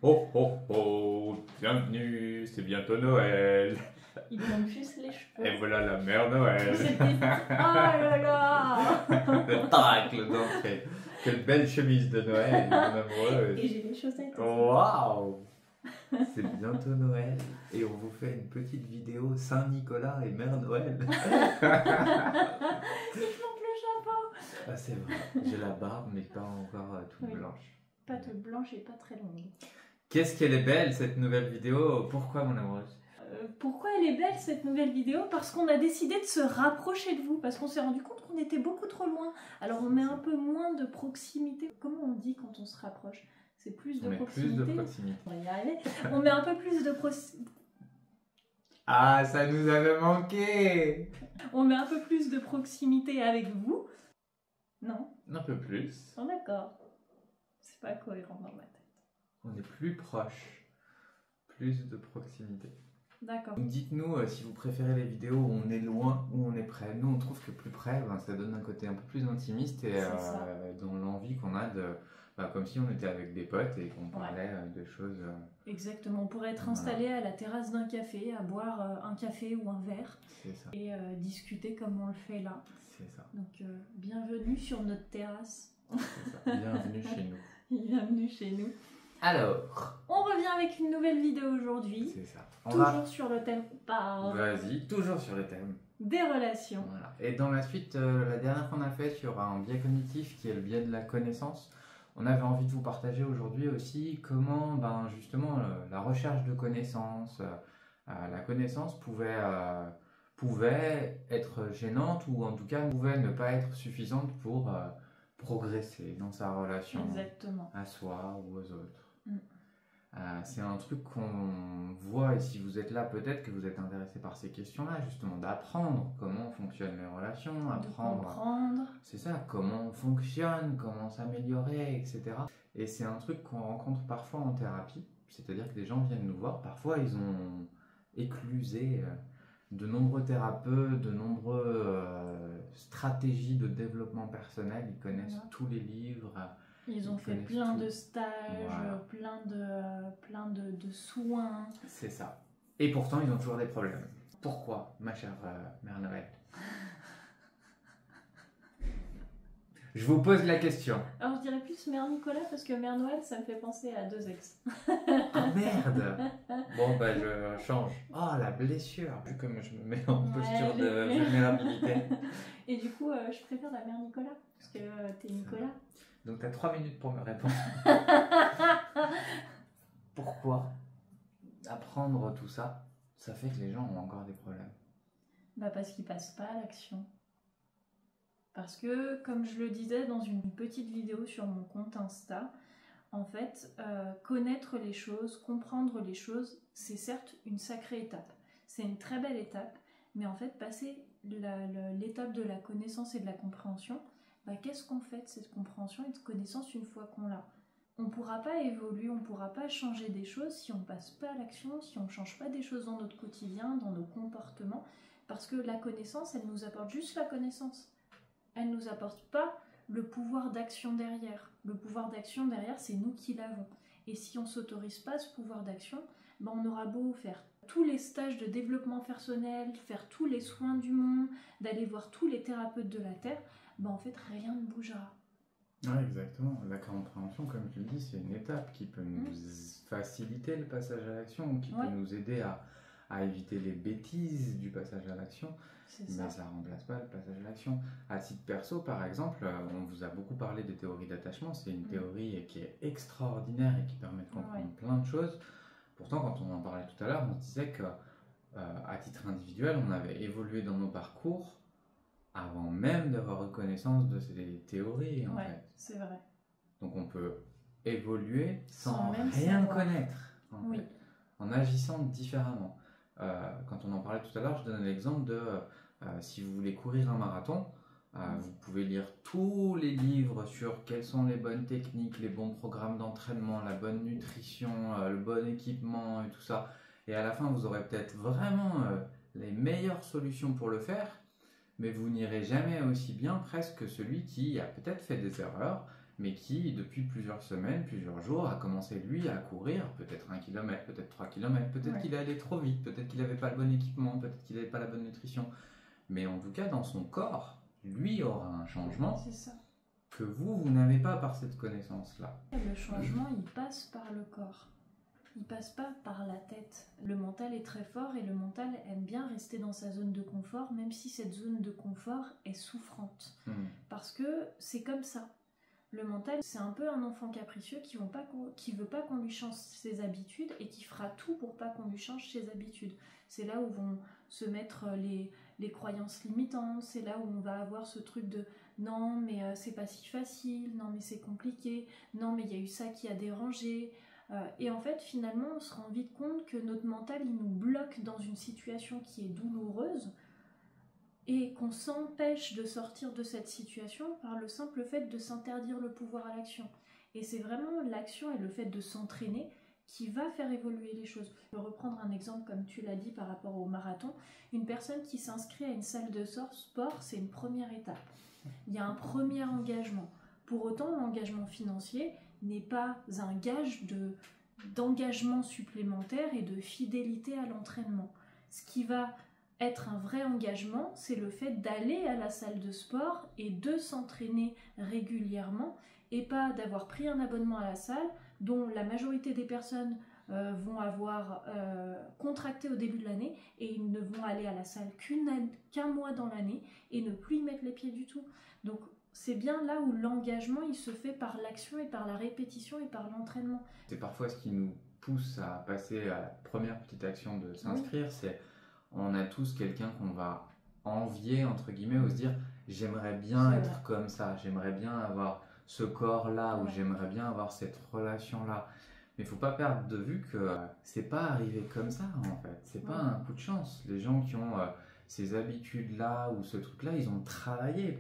Oh oh oh, bienvenue, c'est bientôt Noël. Il manque juste les cheveux. Et voilà la mère Noël. C'est des- Oh là là. Le tacle d'entrée. Quelle belle chemise de Noël, mon amoureuse. Et j'ai les chaussettes aussi. Waouh. C'est bientôt Noël et on vous fait une petite vidéo Saint-Nicolas et Mère Noël. Il manque le chapeau. Ah c'est vrai, j'ai la barbe mais pas encore toute Oui. blanche. Pas toute blanche et pas très longue. Qu'est-ce qu'elle est belle cette nouvelle vidéo. Pourquoi mon amoureuse? Pourquoi elle est belle cette nouvelle vidéo? Parce qu'on a décidé de se rapprocher de vous, parce qu'on s'est rendu compte qu'on était beaucoup trop loin. Alors on met un peu moins de proximité. Comment on dit quand on se rapproche? C'est plus de On met proximité. plus de proximité. On va y arriver. On met un peu plus de proximité. Ah ça nous avait manqué. On met un peu plus de proximité avec vous. Non? Un peu plus. Oh, d'accord. C'est pas cohérent dans ma tête. On est plus proche, plus de proximité. D'accord. Donc dites-nous si vous préférez les vidéos où on est loin ou on est près. Nous on trouve que plus près, ça donne un côté un peu plus intimiste et C'est ça. dans l'envie qu'on a de... comme si on était avec des potes et qu'on parlait de choses... Exactement. On pourrait être Voilà. installé à la terrasse d'un café, à boire un café ou un verre C'est ça, et discuter comme on le fait là. c'est ça, Donc bienvenue sur notre terrasse. c'est ça. Bienvenue chez nous. Bienvenue chez nous. Alors, On revient avec une nouvelle vidéo aujourd'hui. c'est ça. Toujours sur le thème Vas-y, toujours sur les thèmes. des relations. Voilà. Et dans la suite, la dernière qu'on a fait sur un biais cognitif qui est le biais de la connaissance, on avait envie de vous partager aujourd'hui aussi comment justement la recherche de connaissances, la connaissance pouvait être gênante ou en tout cas pouvait ne pas être suffisante pour progresser dans sa relation Exactement. à soi ou aux autres. Mm. C'est un truc qu'on voit et si vous êtes là peut-être que vous êtes intéressé par ces questions-là justement d'apprendre comment fonctionnent les relations, De apprendre comprendre. c'est ça, comment on fonctionne, comment s'améliorer, etc. Et c'est un truc qu'on rencontre parfois en thérapie, c'est-à-dire que des gens viennent nous voir, parfois ils ont éclusé de nombreux thérapeutes, de nombreuses stratégies de développement personnel, ils connaissent Voilà. tous les livres. Ils ont Ils fait connaissent plein tout. de stages, Voilà. plein de soins. C'est ça. Et pourtant ils ont toujours des problèmes. Pourquoi, ma chère Mère Noël? Je vous pose la question. Alors je dirais plus Mère Nicolas parce que Mère Noël ça me fait penser à deux ex. Ah merde. Bon je change. Oh la blessure. Vu comme je me mets en Ouais, posture j'ai de fait. vulnérabilité. Et du coup je préfère la Mère Nicolas parce que t'es Nicolas. Donc t'as 3 minutes pour me répondre. Pourquoi apprendre tout ça, ça fait que les gens ont encore des problèmes? Bah parce qu'ils passent pas à l'action. Parce que, comme je le disais dans une petite vidéo sur mon compte Insta, en fait, connaître les choses, comprendre les choses, c'est certes une sacrée étape. C'est une très belle étape, mais en fait, passer l'étape de la connaissance et de la compréhension, qu'est-ce qu'on fait de cette compréhension et de connaissance une fois qu'on l'a? On ne pourra pas évoluer, on ne pourra pas changer des choses si on ne passe pas à l'action, si on ne change pas des choses dans notre quotidien, dans nos comportements, parce que la connaissance, elle nous apporte juste la connaissance. Elle ne nous apporte pas le pouvoir d'action derrière. Le pouvoir d'action derrière, c'est nous qui l'avons. Et si on ne s'autorise pas ce pouvoir d'action, on aura beau faire tous les stages de développement personnel, faire tous les soins du monde, d'aller voir tous les thérapeutes de la Terre, en fait, rien ne bougera. Oui, exactement. La compréhension, comme tu le dis, c'est une étape qui peut nous faciliter le passage à l'action, ou qui peut nous aider à éviter les bêtises du passage à l'action. C'est Mais ça. ça ne remplace pas le passage à l'action. À titre perso, par exemple, on vous a beaucoup parlé des théories d'attachement. C'est une théorie qui est extraordinaire et qui permet de comprendre plein de choses. Pourtant, quand on en parlait tout à l'heure, on se disait que, à titre individuel, on avait évolué dans nos parcours avant même d'avoir reconnaissance de ces théories, en fait. C'est vrai. Donc on peut évoluer sans même rien savoir. connaître, en fait, en agissant différemment. Quand on en parlait tout à l'heure, je donne l'exemple de si vous voulez courir un marathon, vous pouvez lire tous les livres sur quelles sont les bonnes techniques, les bons programmes d'entraînement, la bonne nutrition, le bon équipement et tout ça. Et à la fin, vous aurez peut-être vraiment les meilleures solutions pour le faire, mais vous n'irez jamais aussi bien presque que celui qui a peut-être fait des erreurs mais qui, depuis plusieurs semaines, plusieurs jours, a commencé, lui, à courir peut-être 1 kilomètre, peut-être 3 kilomètres, peut-être qu'il allait trop vite, peut-être qu'il n'avait pas le bon équipement, peut-être qu'il n'avait pas la bonne nutrition. Mais en tout cas, dans son corps, lui aura un changement que vous n'avez pas par cette connaissance-là. Le changement, il passe par le corps. Il passe pas par la tête. Le mental est très fort et le mental aime bien rester dans sa zone de confort, même si cette zone de confort est souffrante. Parce que c'est comme ça. Le mental, c'est un peu un enfant capricieux qui veut pas qu'on lui change ses habitudes et qui fera tout pour pas qu'on lui change ses habitudes. C'est là où vont se mettre les croyances limitantes, c'est là où on va avoir ce truc de non mais c'est pas si facile, non mais c'est compliqué, non mais il y a eu ça qui a dérangé. Et en fait finalement on se rend vite compte que notre mental il nous bloque dans une situation qui est douloureuse et qu'on s'empêche de sortir de cette situation par le simple fait de s'interdire le pouvoir à l'action. Et c'est vraiment l'action et le fait de s'entraîner qui va faire évoluer les choses. Je vais reprendre un exemple comme tu l'as dit par rapport au marathon. Une personne qui s'inscrit à une salle de sport, c'est une première étape. Il y a un premier engagement. Pour autant, l'engagement financier n'est pas un gage d'engagement supplémentaire et de fidélité à l'entraînement. Ce qui va être un vrai engagement, c'est le fait d'aller à la salle de sport et de s'entraîner régulièrement et pas d'avoir pris un abonnement à la salle dont la majorité des personnes vont avoir contracté au début de l'année et ils ne vont aller à la salle qu'un mois dans l'année et ne plus y mettre les pieds du tout. Donc c'est bien là où l'engagement il se fait par l'action et par la répétition et par l'entraînement. C'est parfois ce qui nous pousse à passer à la première petite action de s'inscrire, c'est on a tous quelqu'un qu'on va envier, entre guillemets, ou se dire j'aimerais bien être comme ça, j'aimerais bien avoir ce corps-là, ou j'aimerais bien avoir cette relation-là. Mais il ne faut pas perdre de vue que c'est pas arrivé comme ça, en fait. C'est pas un coup de chance. Les gens qui ont ces habitudes-là ou ce truc-là, ils ont travaillé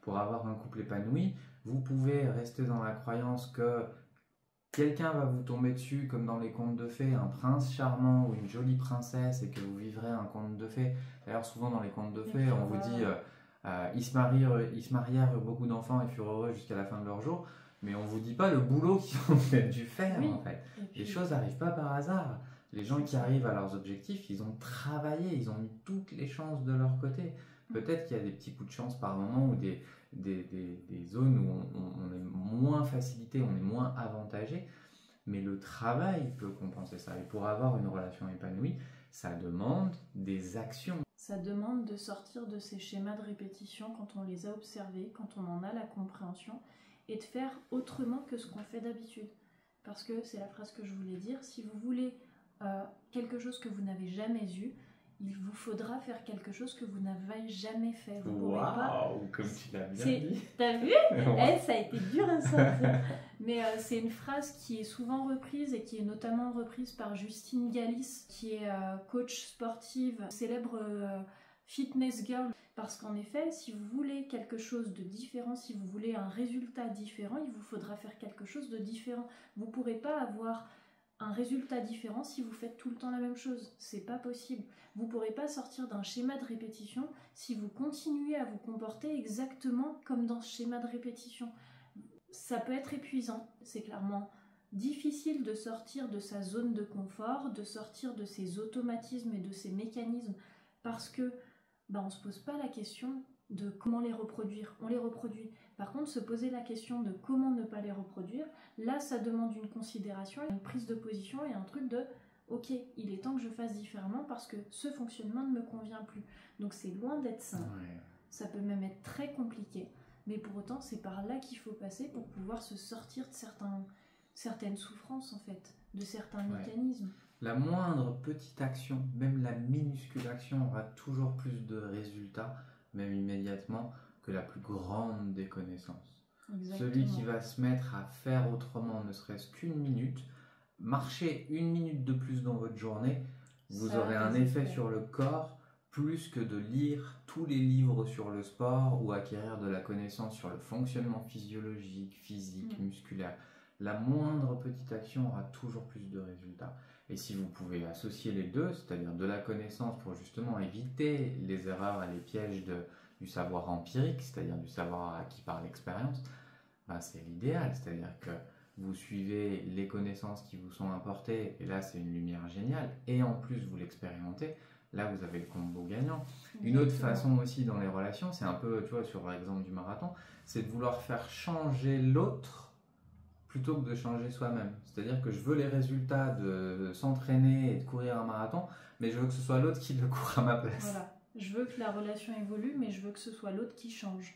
pour avoir un couple épanoui. Vous pouvez rester dans la croyance que quelqu'un va vous tomber dessus comme dans les contes de fées, un prince charmant ou une jolie princesse et que vous vivrez un conte de fées. D'ailleurs, souvent dans les contes de fées, on vous dit ils se marièrent, eurent beaucoup d'enfants et furent heureux jusqu'à la fin de leur jour. Mais on vous dit pas le boulot qu'ils ont dû faire en fait. Les choses n'arrivent pas par hasard. Les gens qui arrivent à leurs objectifs, ils ont travaillé, ils ont mis toutes les chances de leur côté. Peut-être qu'il y a des petits coups de chance par moment ou des zones où on est moins facilité, on est moins avantagé, mais le travail peut compenser ça. Et pour avoir une relation épanouie, ça demande des actions. Ça demande de sortir de ces schémas de répétition quand on les a observés, quand on en a la compréhension, et de faire autrement que ce qu'on fait d'habitude. Parce que c'est la phrase que je voulais dire, si vous voulez quelque chose que vous n'avez jamais eu, il vous faudra faire quelque chose que vous n'avez jamais fait. Vous pourrez pas... Comme tu l'as bien dit. T'as vu ça a été dur à sortir. Mais c'est une phrase qui est souvent reprise et qui est notamment reprise par Justine Galis, qui est coach sportive, célèbre fitness girl. Parce qu'en effet, si vous voulez quelque chose de différent, si vous voulez un résultat différent, il vous faudra faire quelque chose de différent. Vous ne pourrez pas avoir un résultat différent si vous faites tout le temps la même chose. C'est pas possible. Vous ne pourrez pas sortir d'un schéma de répétition si vous continuez à vous comporter exactement comme dans ce schéma de répétition. Ça peut être épuisant. C'est clairement difficile de sortir de sa zone de confort, de sortir de ses automatismes et de ses mécanismes parce que on ne se pose pas la question de comment les reproduire. On les reproduit. Par contre, se poser la question de comment ne pas les reproduire, là, ça demande une considération, une prise de position et un truc de « Ok, il est temps que je fasse différemment parce que ce fonctionnement ne me convient plus. » Donc c'est loin d'être simple. Ça peut même être très compliqué. Mais pour autant, c'est par là qu'il faut passer pour pouvoir se sortir de certaines souffrances, en fait, de certains mécanismes. La moindre petite action, même la minuscule action, aura toujours plus de résultats, même immédiatement, que la plus grande des connaissances. Exactement. Celui qui va se mettre à faire autrement, ne serait-ce qu'une minute, marcher une minute de plus dans votre journée, vous aurez un effet sur le corps plus que de lire tous les livres sur le sport ou acquérir de la connaissance sur le fonctionnement physiologique, physique, musculaire. La moindre petite action aura toujours plus de résultats. Et si vous pouvez associer les deux, c'est-à-dire de la connaissance pour justement éviter les erreurs et les pièges du savoir empirique, c'est-à-dire du savoir acquis par l'expérience, bah, c'est l'idéal. C'est-à-dire que vous suivez les connaissances qui vous sont apportées, et là c'est une lumière géniale, et en plus vous l'expérimentez, là vous avez le combo gagnant. Une autre façon aussi dans les relations, c'est un peu, tu vois, sur l'exemple du marathon, c'est de vouloir faire changer l'autre plutôt que de changer soi-même. C'est-à-dire que je veux les résultats de s'entraîner et de courir un marathon, mais je veux que ce soit l'autre qui le court à ma place. Voilà, je veux que la relation évolue, mais je veux que ce soit l'autre qui change.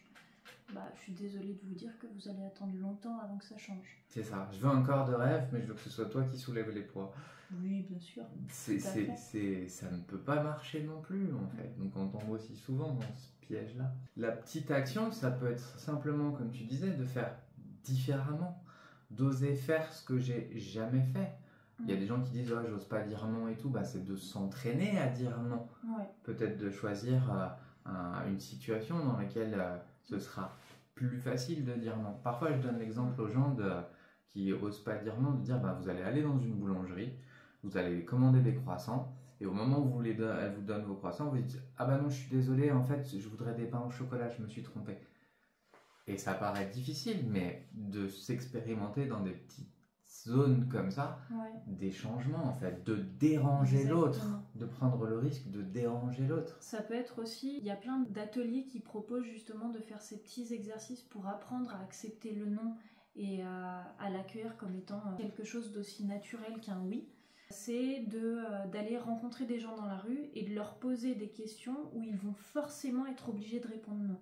Bah, je suis désolée de vous dire que vous allez attendre longtemps avant que ça change. C'est ça, je veux un corps de rêve, mais je veux que ce soit toi qui soulève les poids. Oui, bien sûr. Ça ne peut pas marcher non plus, en fait. Donc on tombe aussi souvent dans ce piège-là. La petite action, ça peut être simplement, comme tu disais, de faire différemment, d'oser faire ce que j'ai jamais fait. Il y a des gens qui disent, oh, j'ose pas dire non et tout, bah, c'est de s'entraîner à dire non. Ouais. Peut-être de choisir une situation dans laquelle ce sera plus facile de dire non. Parfois, je donne l'exemple aux gens qui osent pas dire non, de dire, bah, vous allez aller dans une boulangerie, vous allez commander des croissants, et au moment où elle vous donne vos croissants, vous dites, ah bah non, je suis désolé, en fait, je voudrais des pains au chocolat, je me suis trompé. Et ça paraît difficile, mais de s'expérimenter dans des petites zones comme ça, Ouais. des changements en fait, de déranger l'autre, de prendre le risque de déranger l'autre. Ça peut être aussi, il y a plein d'ateliers qui proposent justement de faire ces petits exercices pour apprendre à accepter le non et à l'accueillir comme étant quelque chose d'aussi naturel qu'un oui. C'est d'aller rencontrer des gens dans la rue et de leur poser des questions où ils vont forcément être obligés de répondre non.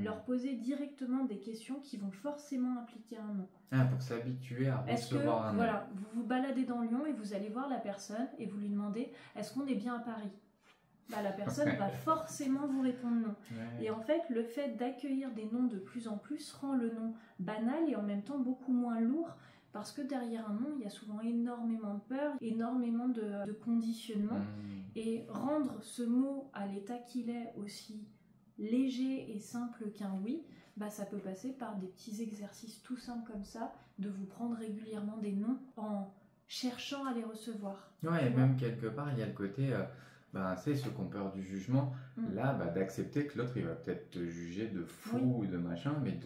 Leur poser directement des questions qui vont forcément impliquer un non. Ah, pour s'habituer à recevoir un non. Voilà, vous vous baladez dans Lyon et vous allez voir la personne et vous lui demandez est-ce qu'on est bien à Paris? Bah, la personne va forcément vous répondre non. Ouais. Et en fait, le fait d'accueillir des noms de plus en plus rend le non banal et en même temps beaucoup moins lourd, parce que derrière un non, il y a souvent énormément de peur, énormément de conditionnement. Et rendre ce mot à l'état qu'il est aussi léger et simple qu'un oui, bah ça peut passer par des petits exercices tout simples comme ça, de vous prendre régulièrement des noms en cherchant à les recevoir. Ouais, et même quelque part, il y a le côté, c'est ceux qui ont peur du jugement, là, d'accepter que l'autre, il va peut-être te juger de fou ou de machin, mais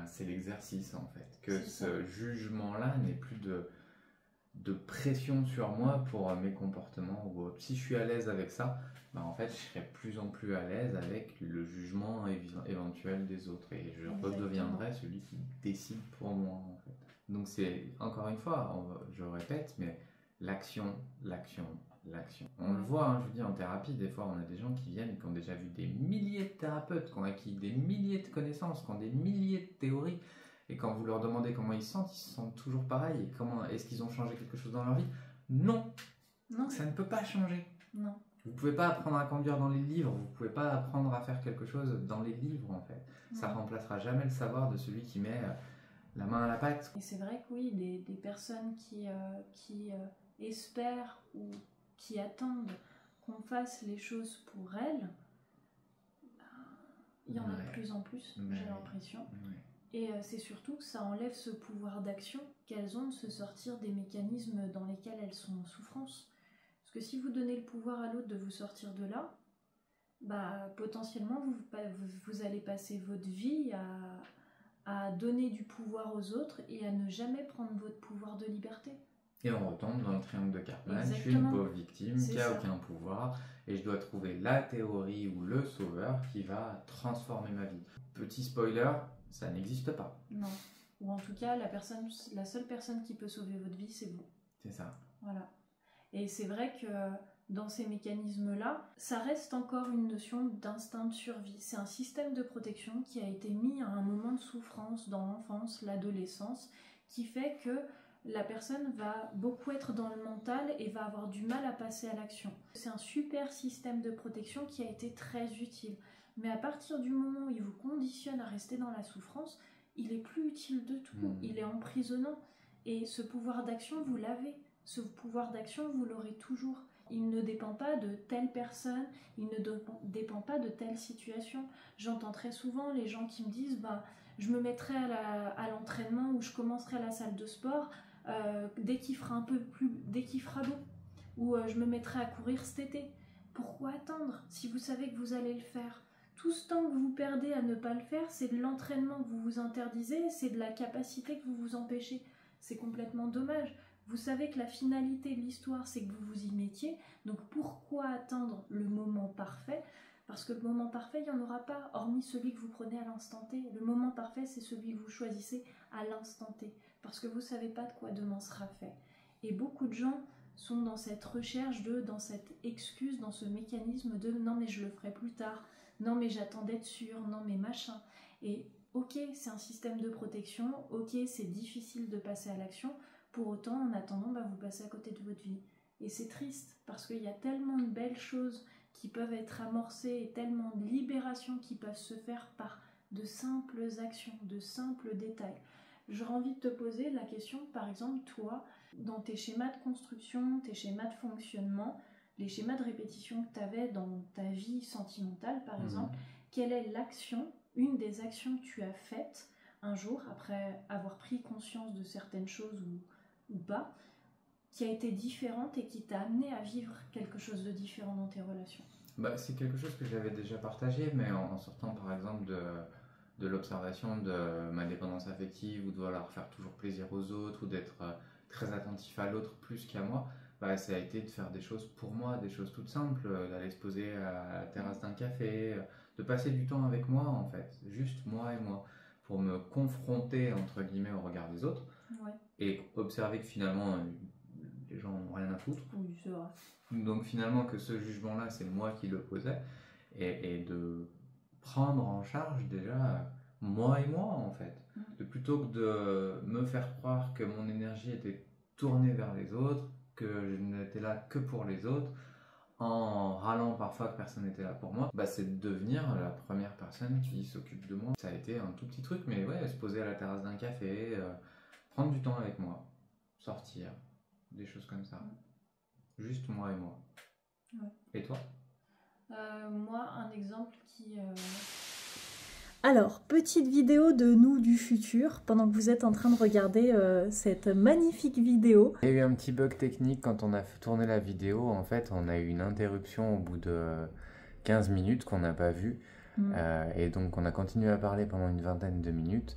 c'est l'exercice en fait. Que ce jugement-là n'ait plus de pression sur moi pour mes comportements ou autre. Si je suis à l'aise avec ça, en fait, je serai de plus en plus à l'aise avec le jugement éventuel des autres et je redeviendrai celui qui décide pour moi en fait. Donc c'est, encore une fois, je répète, mais l'action. On le voit, hein, je vous dis, en thérapie, des fois on a des gens qui viennent, qui ont déjà vu des milliers de thérapeutes, qui ont acquis des milliers de connaissances, qui ont des milliers de théories, et quand vous leur demandez comment ils se sentent toujours pareil, et comment est-ce qu'ils ont changé quelque chose dans leur vie? Non, ça ne peut pas changer. Non. Vous ne pouvez pas apprendre à conduire dans les livres, vous ne pouvez pas apprendre à faire quelque chose dans les livres en fait. Ça ne remplacera jamais le savoir de celui qui met la main à la pâte. Et c'est vrai que oui, des personnes qui espèrent ou qui attendent qu'on fasse les choses pour elles, il y en a de plus en plus, j'ai l'impression. Et c'est surtout que ça enlève ce pouvoir d'action qu'elles ont de se sortir des mécanismes dans lesquels elles sont en souffrance. Parce que si vous donnez le pouvoir à l'autre de vous sortir de là, potentiellement vous allez passer votre vie à donner du pouvoir aux autres et à ne jamais prendre votre pouvoir de liberté. Et on retombe dans le triangle de Karpman. Je suis une pauvre victime qui n'a aucun pouvoir et je dois trouver la théorie ou le sauveur qui va transformer ma vie. Petit spoiler, ça n'existe pas. Non. Ou en tout cas, la seule personne qui peut sauver votre vie, c'est vous. C'est ça. Voilà. Et c'est vrai que dans ces mécanismes-là, ça reste encore une notion d'instinct de survie. C'est un système de protection qui a été mis à un moment de souffrance dans l'enfance, l'adolescence, qui fait que la personne va beaucoup être dans le mental et va avoir du mal à passer à l'action. C'est un super système de protection qui a été très utile. Mais à partir du moment où il vous conditionne à rester dans la souffrance, il est plus utile de tout. Il est emprisonnant. Et ce pouvoir d'action, vous l'avez. Ce pouvoir d'action, vous l'aurez toujours. Il ne dépend pas de telle personne, il ne dépend pas de telle situation. J'entends très souvent les gens qui me disent je me mettrai à l'entraînement ou je commencerai à la salle de sport dès qu'il fera beau. Ou je me mettrai à courir cet été. Pourquoi attendre si vous savez que vous allez le faire? tout ce temps que vous perdez à ne pas le faire, c'est de l'entraînement que vous vous interdisez, c'est de la capacité que vous vous empêchez. C'est complètement dommage. Vous savez que la finalité de l'histoire, c'est que vous vous y mettiez. Donc pourquoi attendre le moment parfait? Parce que le moment parfait, il n'y en aura pas, hormis celui que vous prenez à l'instant T. Le moment parfait, c'est celui que vous choisissez à l'instant T. Parce que vous ne savez pas de quoi demain sera fait. Et beaucoup de gens sont dans cette recherche dans cette excuse, dans ce mécanisme de « non mais je le ferai plus tard », « non mais j'attends d'être sûr », « non mais machin ». Et ok, c'est un système de protection, ok, c'est difficile de passer à l'action, pour autant, en attendant, vous passez à côté de votre vie. Et c'est triste, parce qu'il y a tellement de belles choses qui peuvent être amorcées et tellement de libérations qui peuvent se faire par de simples actions, de simples détails. J'aurais envie de te poser la question, par exemple, toi, dans tes schémas de construction, tes schémas de fonctionnement, les schémas de répétition que tu avais dans ta vie sentimentale, par exemple, quelle est l'action, une des actions que tu as faites un jour, après avoir pris conscience de certaines choses ou pas, qui a été différente et qui t'a amené à vivre quelque chose de différent dans tes relations? C'est quelque chose que j'avais déjà partagé, mais en sortant par exemple de l'observation de ma dépendance affective ou de vouloir faire toujours plaisir aux autres ou d'être très attentif à l'autre plus qu'à moi, ça a été de faire des choses pour moi, des choses toutes simples, d'aller se poser à la terrasse d'un café, de passer du temps avec moi en fait, juste moi et moi, pour me confronter entre guillemets au regard des autres et observer que finalement les gens n'ont rien à foutre. Oui, c'est vrai. Donc finalement que ce jugement-là, c'est moi qui le posais, et de prendre en charge déjà moi et moi en fait. De plutôt que de me faire croire que mon énergie était tournée vers les autres, que je n'étais là que pour les autres, en râlant parfois que personne n'était là pour moi, c'est de devenir la première personne qui s'occupe de moi. Ça a été un tout petit truc, mais ouais, se poser à la terrasse d'un café, prendre du temps avec moi, sortir, des choses comme ça. Juste moi et moi. Ouais. Et toi? Moi, un exemple qui... Alors, petite vidéo de nous du futur, pendant que vous êtes en train de regarder cette magnifique vidéo. Il y a eu un petit bug technique quand on a tourné la vidéo. En fait, on a eu une interruption au bout de 15 minutes qu'on n'a pas vue. Et donc, on a continué à parler pendant une vingtaine de minutes.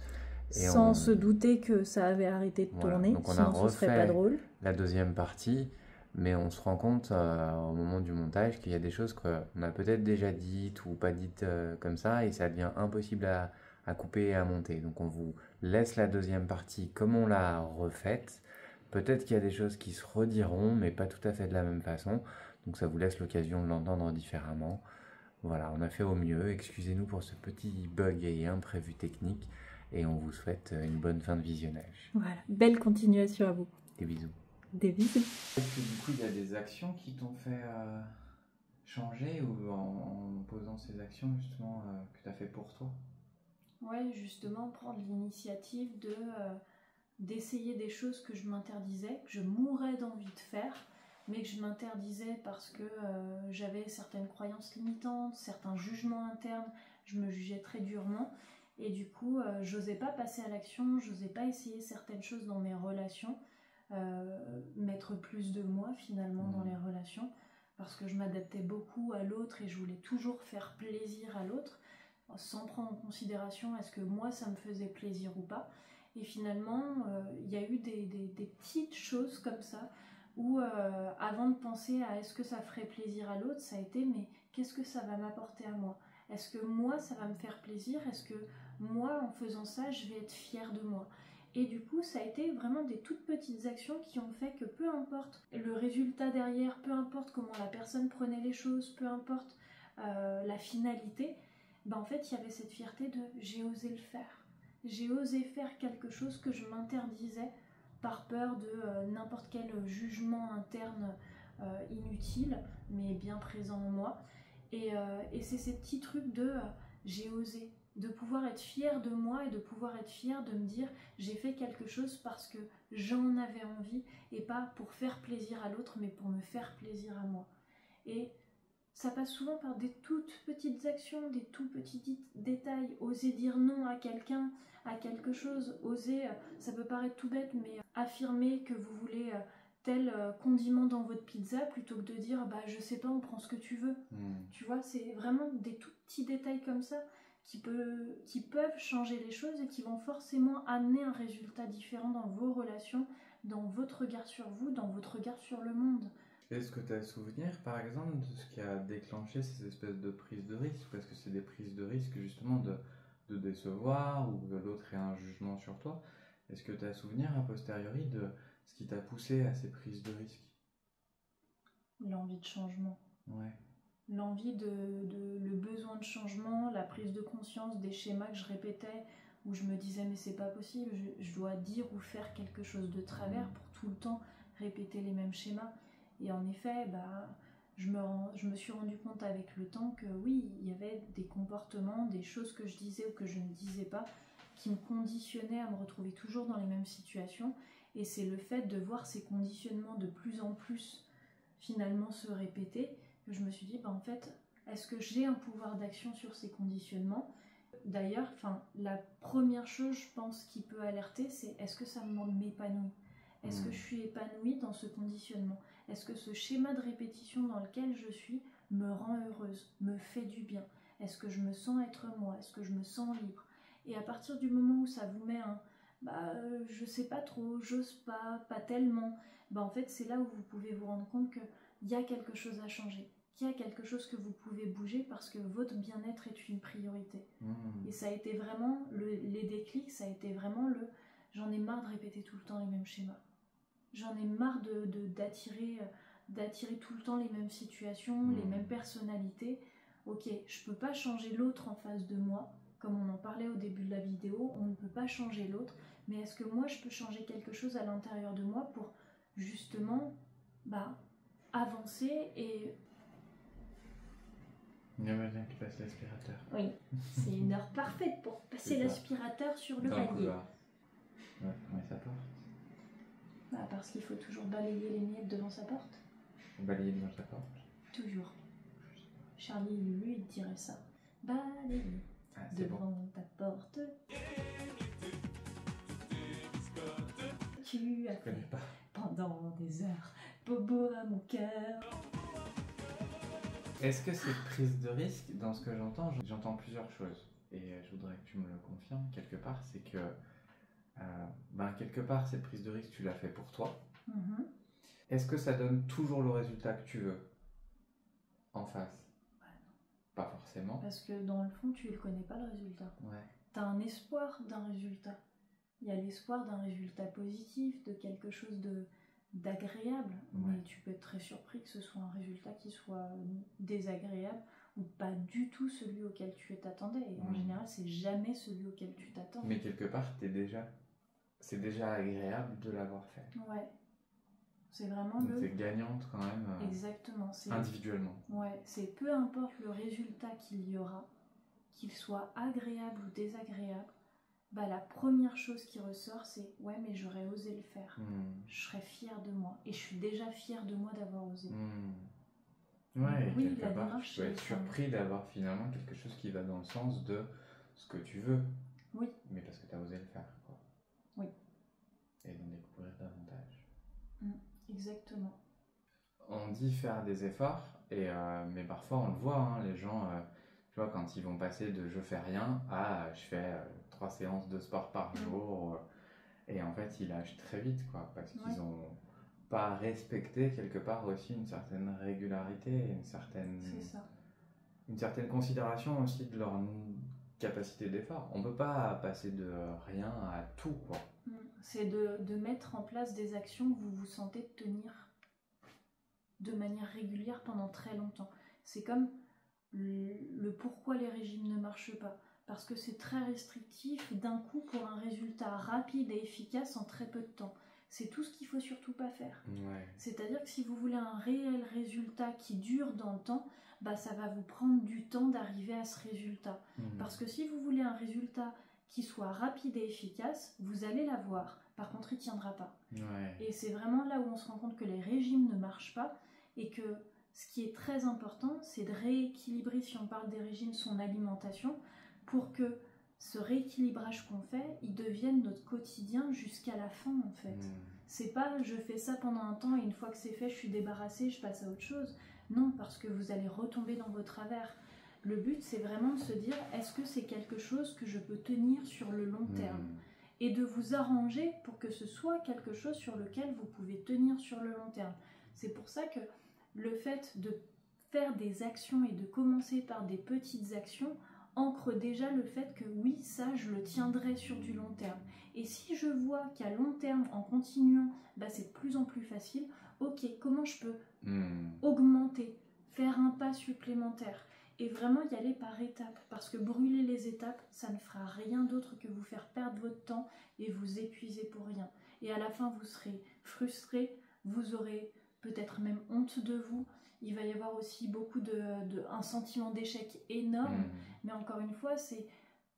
Et sans se douter que ça avait arrêté de tourner, donc on sinon a refait ce serait pas drôle. La deuxième partie, mais on se rend compte au moment du montage qu'il y a des choses qu'on a peut-être déjà dites ou pas dites comme ça, et ça devient impossible à couper et à monter. Donc on vous laisse la deuxième partie comme on l'a refaite. Peut-être qu'il y a des choses qui se rediront, mais pas tout à fait de la même façon. Donc ça vous laisse l'occasion de l'entendre différemment. Voilà, on a fait au mieux. Excusez-nous pour ce petit bug et imprévu technique. Et on vous souhaite une bonne fin de visionnage. Voilà, belle continuation à vous. Des bisous. Des bisous. Est-ce que du coup, il y a des actions qui t'ont fait changer, ou en posant ces actions justement que tu as fait pour toi? Ouais, justement, prendre l'initiative d'essayer des choses que je m'interdisais, que je mourais d'envie de faire, mais que je m'interdisais parce que j'avais certaines croyances limitantes, certains jugements internes, je me jugeais très durement. Et du coup, j'osais pas passer à l'action, j'osais pas essayer certaines choses dans mes relations, mettre plus de moi finalement dans les relations, parce que je m'adaptais beaucoup à l'autre et je voulais toujours faire plaisir à l'autre, sans prendre en considération est-ce que moi ça me faisait plaisir ou pas. Et finalement, il y a eu des petites choses comme ça, où avant de penser à est-ce que ça ferait plaisir à l'autre, ça a été mais qu'est-ce que ça va m'apporter à moi? Est-ce que moi ça va me faire plaisir? Est-ce que moi en faisant ça je vais être fière de moi? Et du coup ça a été vraiment des toutes petites actions qui ont fait que peu importe le résultat derrière, peu importe comment la personne prenait les choses, peu importe la finalité, en fait il y avait cette fierté de j'ai osé le faire. J'ai osé faire quelque chose que je m'interdisais par peur de n'importe quel jugement interne inutile, mais bien présent en moi. Et c'est ces petits trucs de j'ai osé, de pouvoir être fière de moi et de pouvoir être fière de me dire j'ai fait quelque chose parce que j'en avais envie, et pas pour faire plaisir à l'autre, mais pour me faire plaisir à moi. Et ça passe souvent par des toutes petites actions, des tout petits détails. Oser dire non à quelqu'un, à quelque chose. Oser, ça peut paraître tout bête, mais affirmer que vous voulez tel condiment dans votre pizza plutôt que de dire bah je sais pas, on prend ce que tu veux. Tu vois, c'est vraiment des tout petits détails comme ça qui peuvent changer les choses et qui vont forcément amener un résultat différent dans vos relations, dans votre regard sur vous, dans votre regard sur le monde. Est-ce que tu as souvenir, par exemple, de ce qui a déclenché ces espèces de prises de risque? Parce que c'est des prises de risque, justement, de décevoir ou que l'autre ait un jugement sur toi. Est-ce que tu as souvenir, a posteriori, de ce qui t'a poussé à ces prises de risque? L'envie de changement. Ouais. L'envie le besoin de changement, la prise de conscience des schémas que je répétais, où je me disais mais c'est pas possible, je dois dire ou faire quelque chose de travers pour tout le temps répéter les mêmes schémas. Et en effet, je me suis rendu compte avec le temps que oui, il y avait des comportements, des choses que je disais ou que je ne disais pas, qui me conditionnaient à me retrouver toujours dans les mêmes situations. Et c'est le fait de voir ces conditionnements de plus en plus finalement se répéter, que je me suis dit, en fait, est-ce que j'ai un pouvoir d'action sur ces conditionnements? D'ailleurs, la première chose, je pense, qui peut alerter, c'est est-ce que ça m'épanouit? Est-ce que je suis épanouie dans ce conditionnement? Est-ce que ce schéma de répétition dans lequel je suis me rend heureuse, me fait du bien? Est-ce que je me sens être moi? Est-ce que je me sens libre? Et à partir du moment où ça vous met un je sais pas trop, j'ose pas tellement, en fait c'est là où vous pouvez vous rendre compte qu'il y a quelque chose à changer, qu'il y a quelque chose que vous pouvez bouger parce que votre bien-être est une priorité. Et ça a été vraiment, les déclics, ça a été vraiment j'en ai marre de répéter tout le temps les mêmes schémas. J'en ai marre d'attirer tout le temps les mêmes situations, les mêmes personnalités. Ok, je peux pas changer l'autre en face de moi, comme on en parlait au début de la vidéo, on ne peut pas changer l'autre, mais est-ce que moi je peux changer quelque chose à l'intérieur de moi pour justement avancer et... Il y a quelqu'un qui passe l'aspirateur. Oui, c'est une heure parfaite pour passer l'aspirateur sur le palier. Ouais, comment ça porte? Parce qu'il faut toujours balayer les miettes devant sa porte. Balayer devant sa porte? Toujours. Charlie, lui, il dirait ça. Balayer devant ta porte. Tu as fait pendant des heures bobo à mon cœur. Est-ce que cette prise de risque, dans ce que j'entends plusieurs choses, et je voudrais que tu me le confirmes quelque part, c'est que quelque part cette prise de risque tu l'as fait pour toi. Est-ce que ça donne toujours le résultat que tu veux en face? Non. Pas forcément. Parce que dans le fond tu ne connais pas le résultat. Ouais. Tu as un espoir d'un résultat. Il y a l'espoir d'un résultat positif, de quelque chose d'agréable, mais tu peux être très surpris que ce soit un résultat qui soit désagréable ou pas du tout celui auquel tu t'attendais. Et en général, c'est jamais celui auquel tu t'attends. Mais quelque part, c'est déjà agréable de l'avoir fait. Ouais. C'est vraiment c'est gagnante quand même. Exactement. Individuellement. Ouais. C'est peu importe le résultat qu'il y aura, qu'il soit agréable ou désagréable. La première chose qui ressort, c'est ouais, mais j'aurais osé le faire. Je serais fière de moi. Et je suis déjà fière de moi d'avoir osé. Ouais, oui, quelque part, tu peux être surpris d'avoir finalement quelque chose qui va dans le sens de ce que tu veux. Oui. Mais parce que tu as osé le faire, quoi. Oui. Et d'en découvrir davantage. Exactement. On dit faire des efforts, mais parfois on le voit, les gens, tu vois, quand ils vont passer de je fais rien à je fais 3 séances de sport par jour, et en fait ils lâchent très vite, quoi, parce qu'ils n'ont pas respecté quelque part aussi une certaine régularité, une certaine considération aussi de leur capacité d'effort. On ne peut pas passer de rien à tout, quoi. C'est de mettre en place des actions que vous vous sentez tenir de manière régulière pendant très longtemps. C'est comme le pourquoi les régimes ne marchent pas. Parce que c'est très restrictif d'un coup pour un résultat rapide et efficace en très peu de temps. C'est tout ce qu'il faut surtout pas faire. C'est-à-dire que si vous voulez un réel résultat qui dure dans le temps, ça va vous prendre du temps d'arriver à ce résultat. Parce que si vous voulez un résultat qui soit rapide et efficace, vous allez l'avoir. Par contre, il ne tiendra pas. Et c'est vraiment là où on se rend compte que les régimes ne marchent pas et que ce qui est très important, c'est de rééquilibrer, si on parle des régimes, son alimentation pour que ce rééquilibrage qu'on fait, il devienne notre quotidien jusqu'à la fin, en fait. C'est pas je fais ça pendant un temps et une fois que c'est fait, je suis débarrassée, je passe à autre chose. Non, parce que vous allez retomber dans vos travers. Le but, c'est vraiment de se dire, est-ce que c'est quelque chose que je peux tenir sur le long terme ? Et de vous arranger pour que ce soit quelque chose sur lequel vous pouvez tenir sur le long terme. C'est pour ça que le fait de faire des actions et de commencer par des petites actions ancre déjà le fait que oui, ça, je le tiendrai sur du long terme. Et si je vois qu'à long terme, en continuant, c'est de plus en plus facile, ok, comment je peux augmenter, faire un pas supplémentaire et vraiment y aller par étapes, parce que brûler les étapes, ça ne fera rien d'autre que vous faire perdre votre temps et vous épuiser pour rien. Et à la fin, vous serez frustré, vous aurez peut-être même honte de vous. Il va y avoir aussi beaucoup un sentiment d'échec énorme, mais encore une fois, c'est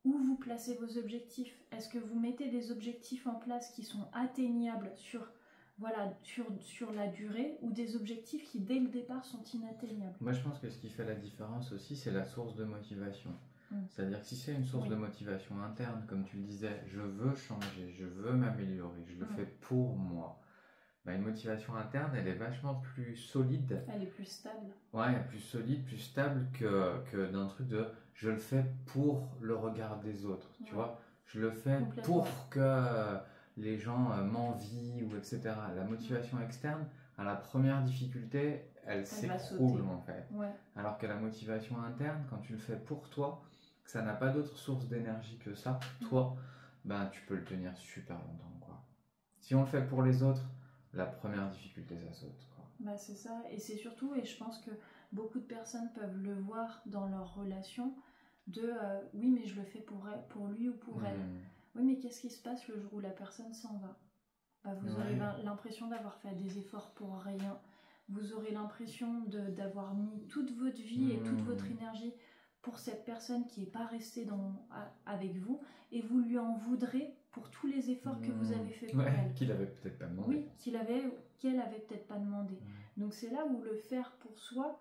où vous placez vos objectifs. Est-ce que vous mettez des objectifs en place qui sont atteignables sur la durée, ou des objectifs qui dès le départ sont inatteignables? Moi je pense que ce qui fait la différence aussi, c'est la source de motivation. C'est-à-dire que si c'est une source de motivation interne, comme tu le disais, je veux changer, je veux m'améliorer, je le fais pour moi, une motivation interne, elle est vachement plus solide. Elle est plus stable. Ouais, plus solide, plus stable que d'un truc de je le fais pour le regard des autres, tu vois. Je le fais pour que les gens m'envient ou etc. La motivation externe, à la première difficulté, elle s'écroule en fait. Alors que la motivation interne, quand tu le fais pour toi, que ça n'a pas d'autre source d'énergie que ça, toi, tu peux le tenir super longtemps, quoi. Si on le fait pour les autres, la première difficulté, ça saute, quoi. C'est ça, et c'est surtout, et je pense que beaucoup de personnes peuvent le voir dans leur relation, oui, mais je le fais pour lui ou pour elle. Oui, mais qu'est-ce qui se passe le jour où la personne s'en va? Vous aurez l'impression d'avoir fait des efforts pour rien. Vous aurez l'impression d'avoir mis toute votre vie et toute votre énergie pour cette personne qui n'est pas restée avec vous, et vous lui en voudrez pour tous les efforts que vous avez fait pour elle. Qu'il avait peut-être pas demandé. Oui, qu'elle avait peut-être pas demandé. Donc c'est là où le faire pour soi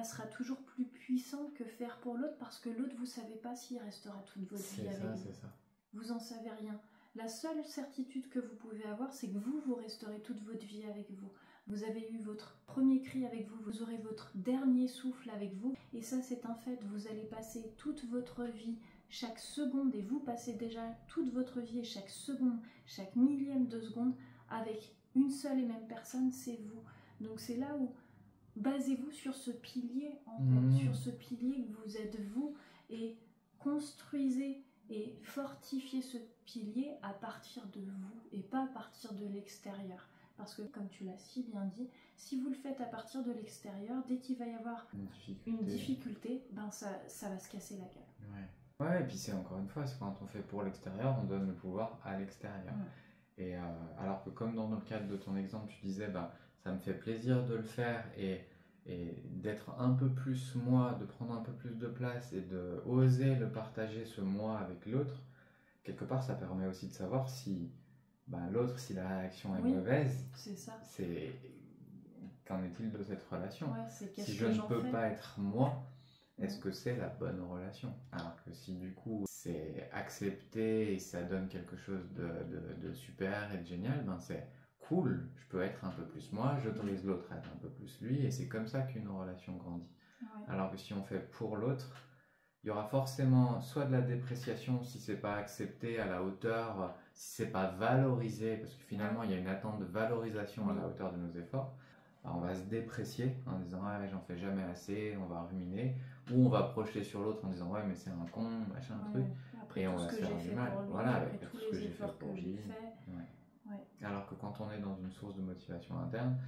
sera toujours plus puissant que faire pour l'autre, parce que l'autre, vous savez pas s'il restera toute votre vie avec vous. C'est ça. Vous en savez rien. La seule certitude que vous pouvez avoir, c'est que vous resterez toute votre vie avec vous. Vous avez eu votre premier cri avec vous, vous aurez votre dernier souffle avec vous, et ça c'est un fait. Vous allez passer toute votre vie, chaque seconde, et vous passez déjà toute votre vie et chaque seconde, chaque millième de seconde avec une seule et même personne, c'est vous. Donc c'est là où basez-vous sur ce pilier, en fait, sur ce pilier que vous êtes vous, et construisez et fortifiez ce pilier à partir de vous et pas à partir de l'extérieur. Parce que, comme tu l'as si bien dit, si vous le faites à partir de l'extérieur, dès qu'il va y avoir une difficulté, ça va se casser la gueule. Ouais, et puis c'est encore une fois, c'est quand on fait pour l'extérieur, on donne le pouvoir à l'extérieur. Et alors que comme dans le cadre de ton exemple, tu disais, ça me fait plaisir de le faire et d'être un peu plus moi, de prendre un peu plus de place et de oser le partager ce moi avec l'autre, quelque part ça permet aussi de savoir si l'autre, si la réaction est mauvaise, c'est ça. Qu'en est-il de cette relation? Si je ne peux pas être moi, est-ce que c'est la bonne relation? Alors que si du coup c'est accepté et ça donne quelque chose de super et de génial, c'est cool, je peux être un peu plus moi, j'autorise l'autre à être un peu plus lui, et c'est comme ça qu'une relation grandit. Alors que si on fait pour l'autre, il y aura forcément soit de la dépréciation si c'est pas accepté à la hauteur, si c'est pas valorisé, parce que finalement il y a une attente de valorisation à la hauteur de nos efforts. On va se déprécier en disant j'en fais jamais assez, on va ruminer, ou on va projeter sur l'autre en disant mais c'est un con, machin, truc, et on va se faire du mal. Après tous les efforts que j'ai fait. Alors que quand on est dans une source de motivation interne,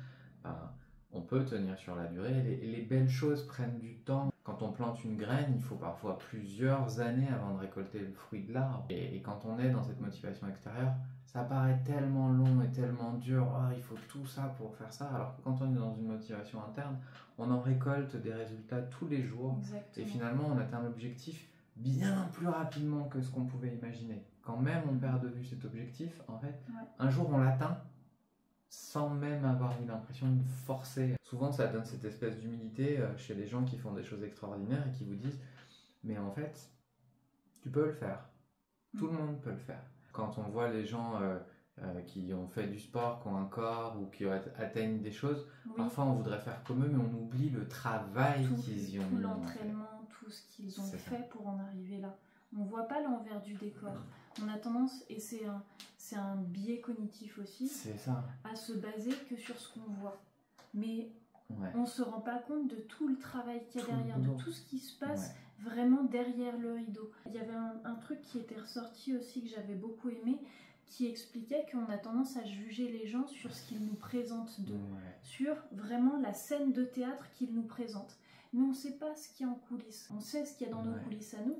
on peut tenir sur la durée. Les belles choses prennent du temps. Quand on plante une graine, il faut parfois plusieurs années avant de récolter le fruit de l'arbre. Et quand on est dans cette motivation extérieure, ça paraît tellement long et tellement dur. Il faut tout ça pour faire ça. Alors que quand on est dans une motivation interne, on en récolte des résultats tous les jours. Exactement. Et finalement, on atteint l'objectif bien plus rapidement que ce qu'on pouvait imaginer. Quand même on perd de vue cet objectif, en fait, un jour on l'atteint sans même avoir eu l'impression de forcer. Souvent ça donne cette espèce d'humilité chez les gens qui font des choses extraordinaires et qui vous disent mais en fait tu peux le faire, tout le monde peut le faire. Quand on voit les gens qui ont fait du sport, qui ont un corps ou qui atteignent des choses, Oui. parfois on voudrait faire comme eux, mais on oublie le travail qu'ils y ont tout mis, en fait. l'entraînement, tout ce qu'ils ont C'est ça. fait pour en arriver là. On ne voit pas l'envers du décor. On a tendance, et c'est un biais cognitif aussi, C'est ça. à se baser que sur ce qu'on voit. Mais Ouais. on ne se rend pas compte de tout le travail qu'il y a Tout le derrière, de boulot. tout ce qui se passe Ouais. vraiment derrière le rideau. Il y avait un truc qui était ressorti aussi que j'avais beaucoup aimé, qui expliquait qu'on a tendance à juger les gens sur ce qu'ils nous présentent d'eux, Ouais. sur vraiment la scène de théâtre qu'ils nous présentent. Mais on ne sait pas ce qu'il y a en coulisses. On sait ce qu'il y a dans nos Ouais. coulisses à nous.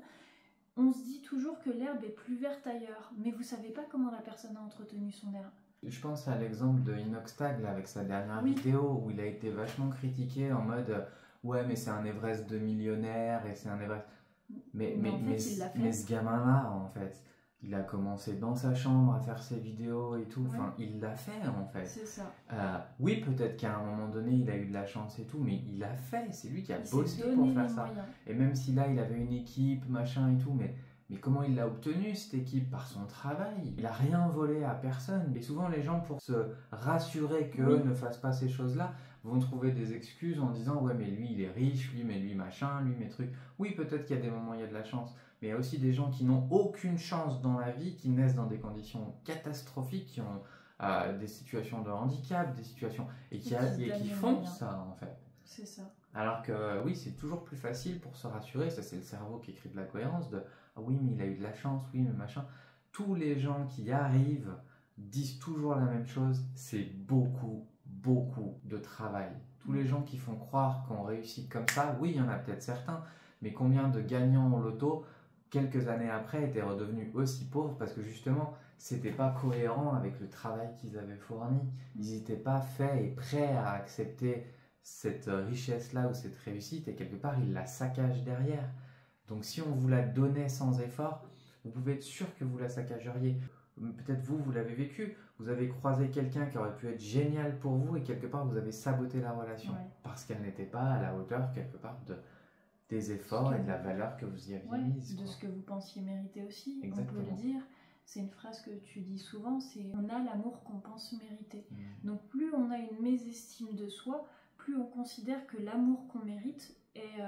On se dit toujours que l'herbe est plus verte ailleurs, mais vous savez pas comment la personne a entretenu son herbe. Je pense à l'exemple de Inoxtag là, avec sa dernière Oui. vidéo où il a été vachement critiqué en mode ouais mais c'est un Everest de millionnaire et c'est un Everest. Mais en fait, il l'a fait. mais ce gamin-là en fait, il a commencé dans sa chambre à faire ses vidéos et tout. Enfin, il l'a fait en fait. C'est ça. Oui, peut-être qu'à un moment donné il a eu de la chance et tout, mais il a fait. C'est lui qui a Il s'est bossé donné pour les faire ça. moyens. Et même si là il avait une équipe, machin et tout, mais comment il l'a obtenu cette équipe? Par son travail. Il a rien volé à personne. Et souvent les gens, pour se rassurer qu'eux ne fassent pas ces choses-là, vont trouver des excuses en disant ouais mais lui il est riche, lui mais lui machin, lui mes trucs. Oui, peut-être qu'il y a des moments où il y a de la chance, mais il y a aussi des gens qui n'ont aucune chance dans la vie, qui naissent dans des conditions catastrophiques, qui ont des situations de handicap, des situations et qui font ça en fait. C'est ça. Alors que oui, c'est toujours plus facile pour se rassurer, ça c'est le cerveau qui écrit de la cohérence, de ah oui mais il a eu de la chance, oui mais machin. Tous les gens qui y arrivent disent toujours la même chose, c'est beaucoup de travail. Tous les gens qui font croire qu'on réussit comme ça, oui il y en a peut-être certains, mais combien de gagnants au loto quelques années après étaient redevenus aussi pauvres parce que justement c'était pas cohérent avec le travail qu'ils avaient fourni, ils n'étaient pas faits et prêts à accepter cette richesse-là ou cette réussite et quelque part ils la saccagent derrière. Donc si on vous la donnait sans effort, vous pouvez être sûr que vous la saccageriez. Peut-être vous l'avez vécu, vous avez croisé quelqu'un qui aurait pu être génial pour vous et quelque part vous avez saboté la relation parce qu'elle n'était pas à la hauteur quelque part des efforts et de la valeur que vous y aviez mise. De ce que vous pensiez mériter aussi. Exactement. On peut le dire. C'est une phrase que tu dis souvent, c'est on a l'amour qu'on pense mériter. Donc plus on a une mésestime de soi, plus on considère que l'amour qu'on mérite est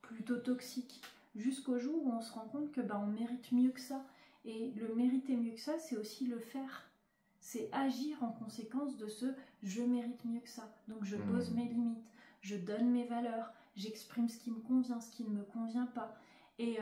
plutôt toxique. Jusqu'au jour où on se rend compte que on mérite mieux que ça. Et le mériter mieux que ça, c'est aussi le faire. C'est agir en conséquence de ce je mérite mieux que ça. Donc je pose mes limites, je donne mes valeurs, j'exprime ce qui me convient, ce qui ne me convient pas. Et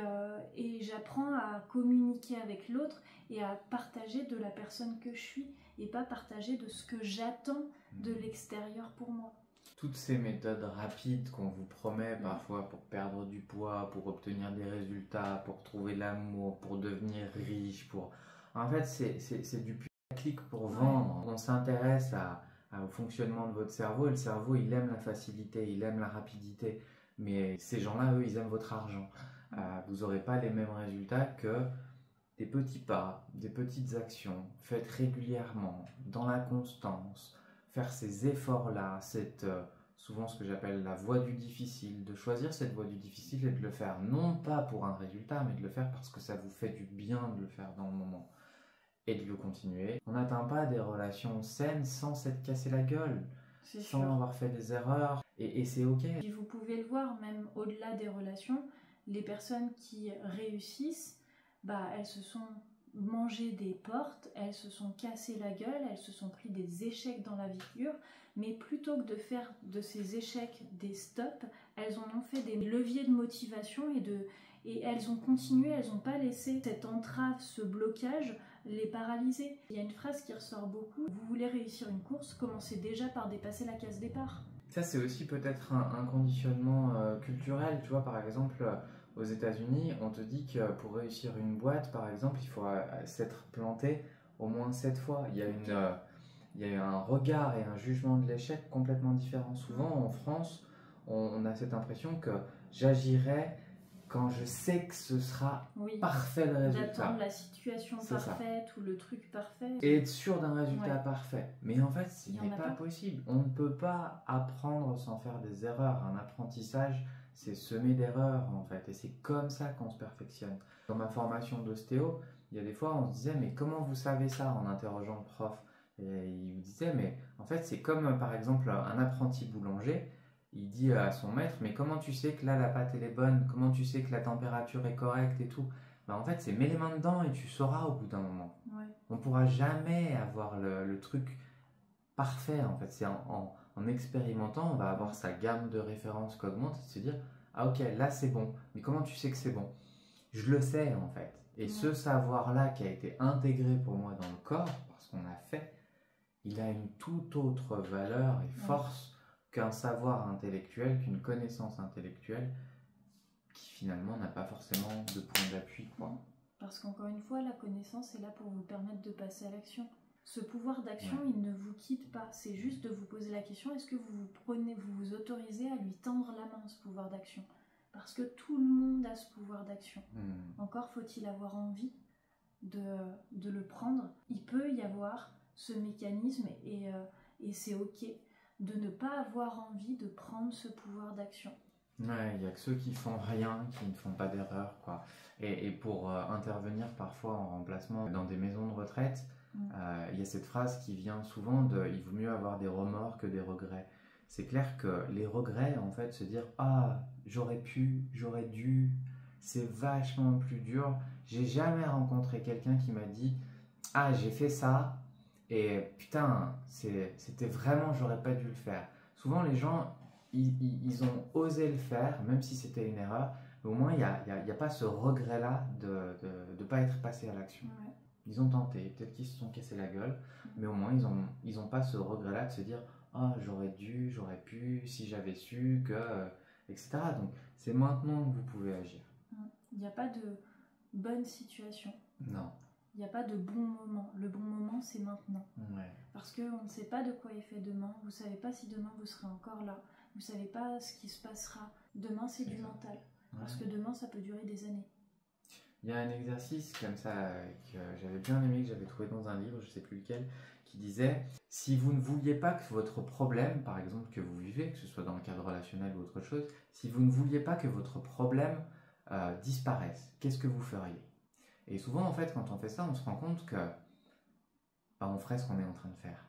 j'apprends à communiquer avec l'autre et à partager de la personne que je suis et pas partager de ce que j'attends de l'extérieur pour moi. Toutes ces méthodes rapides qu'on vous promet parfois pour perdre du poids, pour obtenir des résultats, pour trouver l'amour, pour devenir riche, en fait c'est du putaclic pour vendre. On s'intéresse au fonctionnement de votre cerveau et le cerveau il aime la facilité, il aime la rapidité, mais ces gens-là eux ils aiment votre argent. Vous n'aurez pas les mêmes résultats que des petits pas, des petites actions faites régulièrement, dans la constance, faire ces efforts-là, souvent ce que j'appelle la voie du difficile, de choisir cette voie du difficile et de le faire non pas pour un résultat, mais de le faire parce que ça vous fait du bien de le faire dans le moment et de le continuer. On n'atteint pas des relations saines sans s'être cassé la gueule, sans avoir fait des erreurs et c'est ok. Et vous pouvez le voir même au-delà des relations, les personnes qui réussissent, elles se sont mangé des portes, elles se sont cassées la gueule, elles se sont pris des échecs dans la vie dure, mais plutôt que de faire de ces échecs des stops, elles en ont fait des leviers de motivation et elles ont continué, elles n'ont pas laissé cette entrave, ce blocage les paralyser. Il y a une phrase qui ressort beaucoup, vous voulez réussir une course, commencez déjà par dépasser la case départ. Ça c'est aussi peut-être un conditionnement culturel, tu vois, par exemple aux États-Unis, on te dit que pour réussir une boîte, par exemple, il faut s'être planté au moins 7 fois. Il y a un regard et un jugement de l'échec complètement différent. Souvent, en France, on a cette impression que j'agirai quand je sais que ce sera parfait le résultat. D'attendre la situation parfaite ou le truc parfait. Et être sûr d'un résultat parfait. Mais en fait, ce n'est pas possible. On ne peut pas apprendre sans faire des erreurs. Un apprentissage, c'est semer d'erreurs en fait, et c'est comme ça qu'on se perfectionne. Dans ma formation d'ostéo, il y a des fois, on se disait, mais comment vous savez ça en interrogeant le prof? Et il vous disait, mais en fait, c'est comme par exemple un apprenti boulanger. Il dit à son maître, mais comment tu sais que là, la pâte, elle est bonne? Comment tu sais que la température est correcte et tout? Ben, en fait, c'est mets les mains dedans et tu sauras au bout d'un moment. Ouais. On ne pourra jamais avoir le truc parfait, en fait. C'est en expérimentant, on va avoir sa gamme de références qui augmente et se dire, ah ok, là c'est bon. Mais comment tu sais que c'est bon? Je le sais, en fait. Et ce savoir-là qui a été intégré pour moi dans le corps, parce qu'on a fait, il a une toute autre valeur et force qu'un savoir intellectuel, qu'une connaissance intellectuelle qui finalement n'a pas forcément de point d'appui, quoi. Parce qu'encore une fois, la connaissance est là pour vous permettre de passer à l'action. Ce pouvoir d'action, il ne vous quitte pas. C'est juste de vous poser la question, est-ce que vous vous autorisez à lui tendre la main, ce pouvoir d'action? Parce que tout le monde a ce pouvoir d'action. Encore faut-il avoir envie de le prendre. Il peut y avoir ce mécanisme et c'est ok de ne pas avoir envie de prendre ce pouvoir d'action. Ouais, il n'y a que ceux qui font rien, qui ne font pas d'erreur, quoi. Et pour intervenir parfois en remplacement dans des maisons de retraite, il y a cette phrase qui vient souvent de « il vaut mieux avoir des remords que des regrets ». C'est clair que les regrets, en fait, se dire « ah, j'aurais pu, j'aurais dû », c'est vachement plus dur. J'ai jamais rencontré quelqu'un qui m'a dit « ah, j'ai fait ça, et putain, c'était vraiment, j'aurais pas dû le faire ». Souvent, les gens, ils ont osé le faire, même si c'était une erreur, mais au moins, il n'y a pas ce regret-là de ne pas être passé à l'action. Ouais. Ils ont tenté, peut-être qu'ils se sont cassés la gueule, mais au moins, ils ont pas ce regret-là de se dire « ah, j'aurais dû, j'aurais pu, si j'avais su, que… » etc. Donc, c'est maintenant que vous pouvez agir. Il n'y a pas de bonne situation. Non. Il n'y a pas de bon moment. Le bon moment, c'est maintenant. Ouais. Parce qu'on ne sait pas de quoi est fait demain. Vous ne savez pas si demain vous serez encore là. Vous ne savez pas ce qui se passera. Demain, c'est du mental. Parce que demain, ça peut durer des années. Il y a un exercice comme ça que j'avais bien aimé, que j'avais trouvé dans un livre, je ne sais plus lequel, qui disait « si vous ne vouliez pas que votre problème, par exemple, que vous vivez, que ce soit dans le cadre relationnel ou autre chose, si vous ne vouliez pas que votre problème disparaisse, qu'est-ce que vous feriez ?» Et souvent, en fait, quand on fait ça, on se rend compte que on ferait ce qu'on est en train de faire.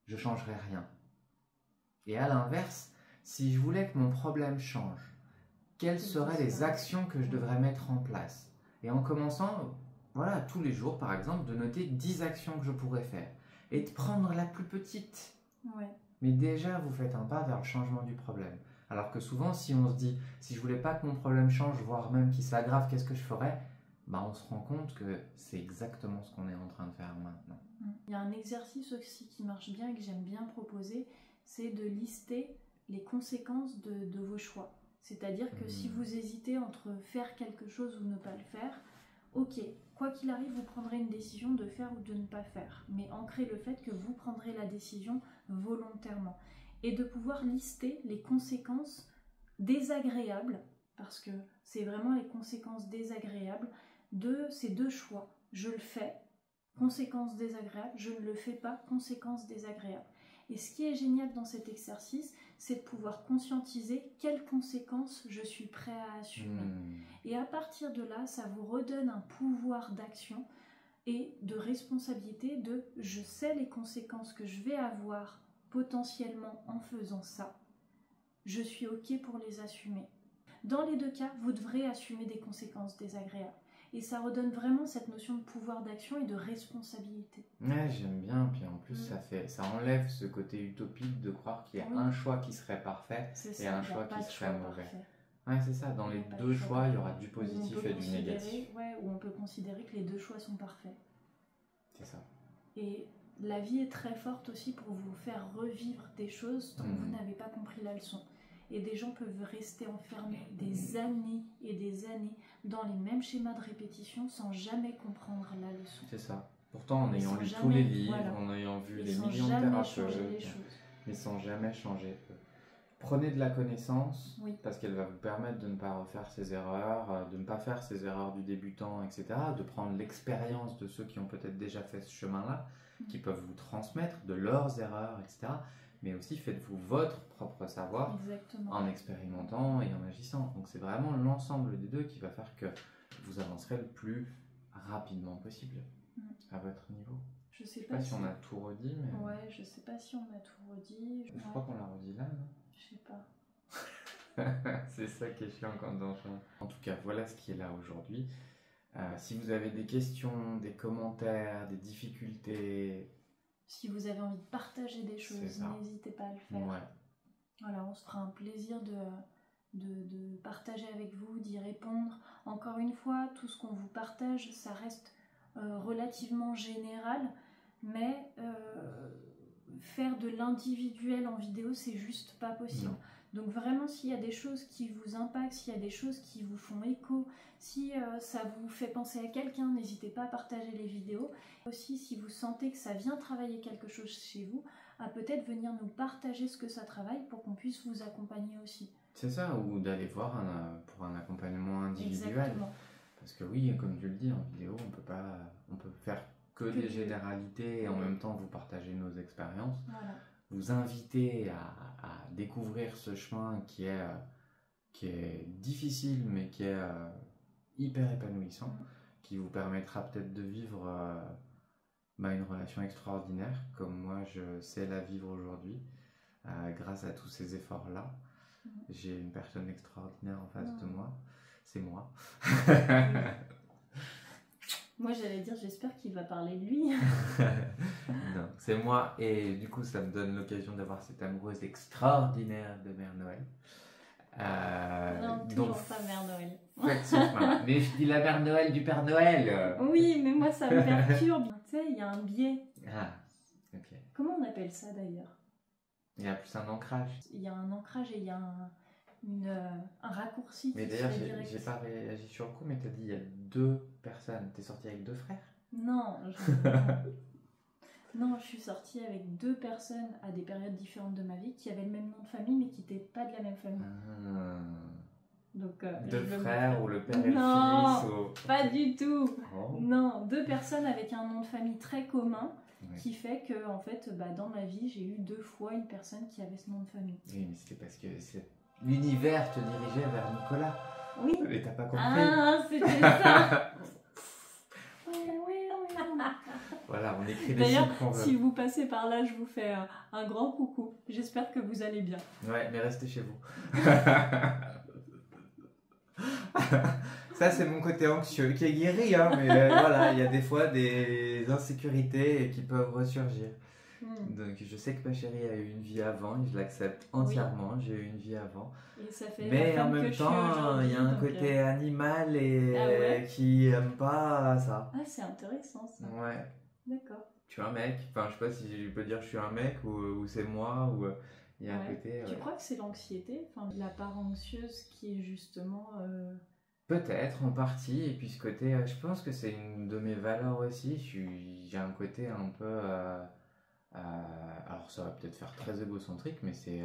Je ne changerais rien. Et à l'inverse, si je voulais que mon problème change, quelles seraient les actions que je devrais mettre en place? Et en commençant, voilà, tous les jours, par exemple, de noter 10 actions que je pourrais faire. Et de prendre la plus petite. Ouais. Mais déjà, vous faites un pas vers le changement du problème. Alors que souvent, si on se dit, si je voulais pas que mon problème change, voire même qu'il s'aggrave, qu'est-ce que je ferais? On se rend compte que c'est exactement ce qu'on est en train de faire maintenant. Il y a un exercice aussi qui marche bien et que j'aime bien proposer, c'est de lister les conséquences de vos choix. C'est-à-dire que si vous hésitez entre faire quelque chose ou ne pas le faire, ok, quoi qu'il arrive, vous prendrez une décision de faire ou de ne pas faire. Mais ancrez le fait que vous prendrez la décision volontairement. Et de pouvoir lister les conséquences désagréables, parce que c'est vraiment les conséquences désagréables de ces deux choix. Je le fais, conséquences désagréables, je ne le fais pas, conséquences désagréables. Et ce qui est génial dans cet exercice, c'est de pouvoir conscientiser quelles conséquences je suis prêt à assumer. Et à partir de là, ça vous redonne un pouvoir d'action et de responsabilité de « je sais les conséquences que je vais avoir potentiellement en faisant ça, je suis ok pour les assumer ». Dans les deux cas, vous devrez assumer des conséquences désagréables. Et ça redonne vraiment cette notion de pouvoir d'action et de responsabilité. Ouais, j'aime bien. Puis en plus, ça enlève ce côté utopique de croire qu'il y a un choix qui serait parfait et un choix qui serait mauvais. Ouais, c'est ça. Dans les deux choix, il y aura du positif et du négatif. Ouais, où on peut considérer que les deux choix sont parfaits. C'est ça. Et la vie est très forte aussi pour vous faire revivre des choses dont vous n'avez pas compris la leçon. Et des gens peuvent rester enfermés des années et des années dans les mêmes schémas de répétition sans jamais comprendre la leçon. C'est ça. Pourtant, en ayant lu tous les livres, en ayant vu les millions de thérapeutes, mais sans jamais changer. Prenez de la connaissance, parce qu'elle va vous permettre de ne pas refaire ces erreurs, de ne pas faire ces erreurs du débutant, etc. De prendre l'expérience de ceux qui ont peut-être déjà fait ce chemin-là, qui peuvent vous transmettre de leurs erreurs, etc. Mais aussi faites-vous votre propre savoir en expérimentant et en agissant. Donc c'est vraiment l'ensemble des deux qui va faire que vous avancerez le plus rapidement possible à votre niveau. Je sais pas si on a tout redit, mais... Ouais, je sais pas si on a tout redit. Je crois qu'on l'a redit là, non? Je sais pas. C'est ça qui est chiant quand on change. En tout cas, voilà ce qui est là aujourd'hui. Si vous avez des questions, des commentaires, des difficultés... Si vous avez envie de partager des choses, n'hésitez pas à le faire. Ouais. Voilà, on se fera un plaisir de partager avec vous, d'y répondre. Encore une fois, tout ce qu'on vous partage, ça reste relativement général, mais faire de l'individuel en vidéo, c'est juste pas possible. Non. Donc vraiment, s'il y a des choses qui vous impactent, s'il y a des choses qui vous font écho, si ça vous fait penser à quelqu'un, n'hésitez pas à partager les vidéos. Aussi, si vous sentez que ça vient travailler quelque chose chez vous, à peut-être venir nous partager ce que ça travaille pour qu'on puisse vous accompagner aussi. C'est ça, ou d'aller voir pour un accompagnement individuel. Exactement. Parce que oui, comme tu le dis, en vidéo, on peut faire que des généralités et en même temps vous partager nos expériences. Voilà. Vous inviter à découvrir ce chemin qui est difficile mais qui est hyper épanouissant, qui vous permettra peut-être de vivre une relation extraordinaire comme moi je sais la vivre aujourd'hui grâce à tous ces efforts-là. J'ai une personne extraordinaire en face de moi, c'est moi. Moi j'allais dire j'espère qu'il va parler de lui. Non, c'est moi et du coup ça me donne l'occasion d'avoir cette amoureuse extraordinaire de Mère Noël. Non, toujours pas Mère Noël. Faites ce chemin. Mais je dis la Mère Noël du Père Noël. Oui, mais moi ça me perturbe. Tu sais, il y a un biais. Ah, ok. Comment on appelle ça d'ailleurs? Il y a plus un ancrage. Il y a un ancrage et il y a un raccourci. Mais d'ailleurs, j'ai pas réagi sur le coup, mais t'as dit il y a 2 personnes. T'es sortie avec 2 frères? Non, non, je suis sortie avec 2 personnes à des périodes différentes de ma vie qui avaient le même nom de famille mais qui n'étaient pas de la même famille. Donc, 2 frères ou le père et non, le fils pas du tout. Oh. Non, 2 personnes avec un nom de famille très commun. Ouais. Qui fait que en fait, dans ma vie, j'ai eu 2 fois une personne qui avait ce nom de famille. Oui, mais c'était parce que l'univers te dirigeait vers Nicolas. Oui. Et t'as pas compris. Ah, c'était ça. Voilà, on écrit des D'ailleurs, sites qu'on veut. si vous passez par là, je vous fais un grand coucou. J'espère que vous allez bien. Ouais, mais restez chez vous. Ça, c'est mon côté anxieux qui est guéri, hein, mais voilà, il y a des fois des insécurités qui peuvent ressurgir. Donc, je sais que ma chérie a eu une vie avant et je l'accepte entièrement. Oui. J'ai eu une vie avant. Et ça fait mais en même temps, il y a un côté animal et qui aime pas ça. Ah, c'est intéressant ça. Ouais. D'accord. Je suis un mec. Enfin, je sais pas si je peux dire je suis un mec ou c'est moi ou il y a un côté. Tu crois que c'est l'anxiété, la part anxieuse qui est justement. Peut-être en partie, et puis ce côté, je pense que c'est une de mes valeurs aussi. J'ai un côté un peu. Alors ça va peut-être faire très égocentrique, mais c'est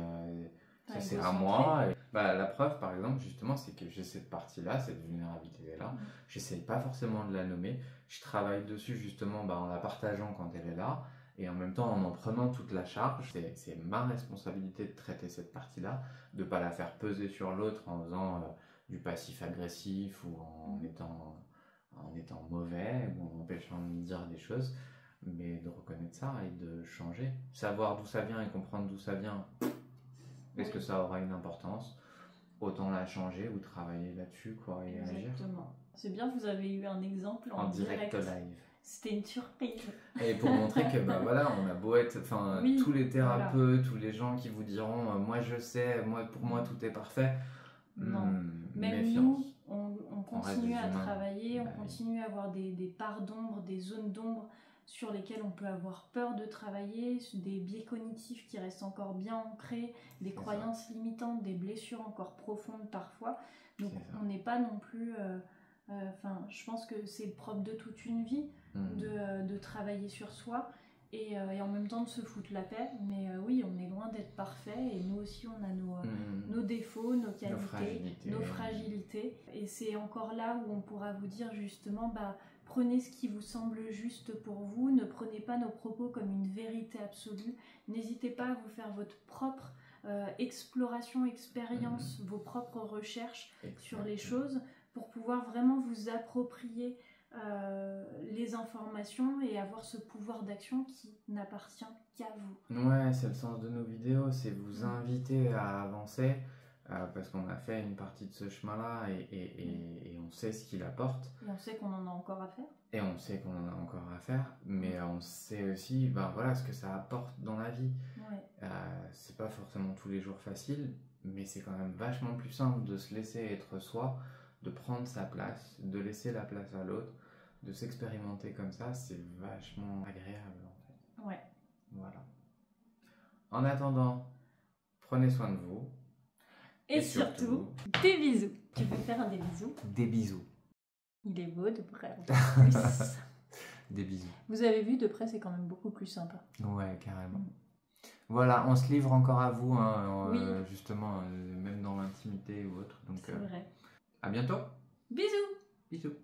à moi. Et, la preuve, par exemple, justement, c'est que j'ai cette partie-là, cette vulnérabilité-là. J'essaye pas forcément de la nommer. Je travaille dessus justement en la partageant quand elle est là, et en même temps en prenant toute la charge. C'est ma responsabilité de traiter cette partie-là, de pas la faire peser sur l'autre en faisant du passif-agressif ou en étant mauvais ou en empêchant de dire des choses. Mais de reconnaître ça et de changer. Savoir d'où ça vient et comprendre d'où ça vient. Est-ce que ça aura une importance? Autant la changer ou travailler là-dessus, quoi, et agir. Exactement. C'est bien, vous avez eu un exemple en direct live. C'était une surprise. Et pour montrer que, voilà, on a beau être, tous les thérapeutes, tous les gens qui vous diront, moi je sais, pour moi tout est parfait. Non. Même méfiance. nous, on continue à travailler, on continue à avoir des parts d'ombre, des zones d'ombre sur lesquelles on peut avoir peur de travailler, des biais cognitifs qui restent encore bien ancrés, des croyances limitantes, des blessures encore profondes parfois. Donc on n'est pas non plus... je pense que c'est le propre de toute une vie de travailler sur soi et en même temps de se foutre la paix. Mais oui, on est loin d'être parfait et nous aussi on a nos défauts, nos qualités, nos fragilités. Et c'est encore là où on pourra vous dire justement... Prenez ce qui vous semble juste pour vous, ne prenez pas nos propos comme une vérité absolue, n'hésitez pas à vous faire votre propre exploration, expérience, vos propres recherches sur les choses. pour pouvoir vraiment vous approprier les informations et avoir ce pouvoir d'action qui n'appartient qu'à vous. Ouais, c'est le sens de nos vidéos, c'est vous inviter à avancer parce qu'on a fait une partie de ce chemin-là et on sait ce qu'il apporte. Et on sait qu'on en a encore à faire. Et on sait qu'on en a encore à faire, mais on sait aussi ben, voilà, ce que ça apporte dans la vie. Ouais. C'est pas forcément tous les jours facile, mais c'est quand même vachement plus simple de se laisser être soi, de prendre sa place, de laisser la place à l'autre, de s'expérimenter comme ça, c'est vachement agréable en fait. Ouais. Voilà. En attendant, prenez soin de vous. Et surtout, des bisous. Tu peux faire des bisous? Des bisous. Il est beau de près en plus. Des bisous. Vous avez vu, de près c'est quand même beaucoup plus sympa. Ouais, carrément. Voilà, on se livre encore à vous, hein, Oui. justement, même dans l'intimité ou autre. Donc, C'est vrai. à bientôt. Bisous. Bisous.